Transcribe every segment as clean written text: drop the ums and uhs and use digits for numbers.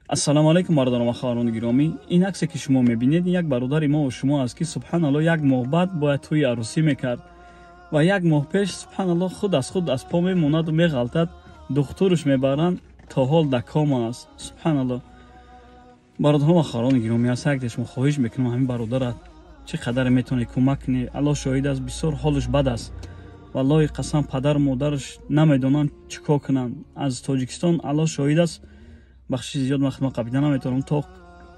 ассалому алайкум бародарон ва хоҳарони гиромӣ. Ин аксе ки шумо мебинед як бародари мо ва шумо аст ки субҳаналлоҳ як моҳ баъд бояд тӯи арӯсӣ мекард ва як моҳ пеш субҳаналлоҳ худ аз по мемонаду меғалтад, духтурш мебаранд, то ҳол дар кома аст. Субҳаналлоҳ. бародарон ва хоҳарони гиромӣ, аз ҳар якте шумо хоҳиш мекунам ҳамин бародарат чӣ қадар метавонед кӯмак кунед. Аллоҳ шоҳид аст, бисёр ҳолаш бад аст. валлоҳи қасам падару модараш намедонанд чӣ кор кунанд. Аз Тоҷикистон Аллоҳ шоҳид аст, бахшиш зиёд ма хидмат қабида наметавонам, то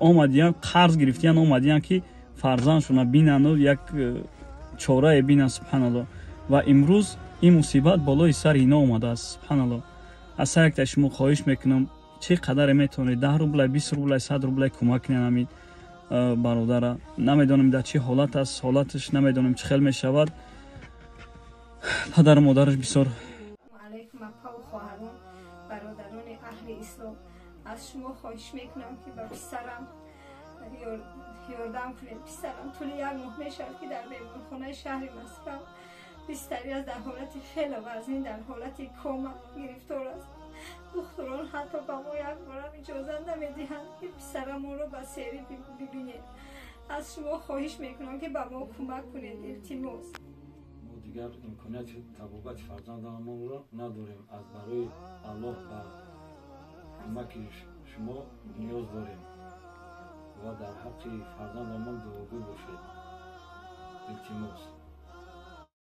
омадиян қарз гирифтиян омадиян ки фарзандшона бинанду як чорае бинанд. Субҳаналлоҳ. ва имрӯз ин мусибат болои сари ино омадааст. Субҳаналлоҳ. аз ҳар якте шумо хоҳиш мекунам чӣ қадаре метавонед 10 рублай, 20 рублай, 100 рублай кӯмак кунед ҳамин бародара. намедонем дар чӣ ҳолат аст, ҳолаташ намедонем чӣ хел мешавад. падару модараш бисёр алайкум апа ва хоҳарон, бародарони аҳли ислом, аз шумо хоҳиш мекунам ки ба писарам ёрдам кунед. писарам тӯли як моҳ мешавад ки дар меҳмонхонаи шаҳри Москав бистари аст, дар ҳолати хеле вазнин, дар ҳолати кома гирифтор аст. духтурон ҳатто ба мо як борам иҷоза намедиҳанд ки писарамонро ба серӣ бибинед. аз шумо хоҳиш мекунам ки ба мо кӯмак кунед. илтимос. дигар имконияти табобати фарзандамонро надорем. аз барои аллоҳ ба кӯмаки шумо ниёз дорем ва дар ҳаққи фарзандамон дуогӯ бошед. илтимос.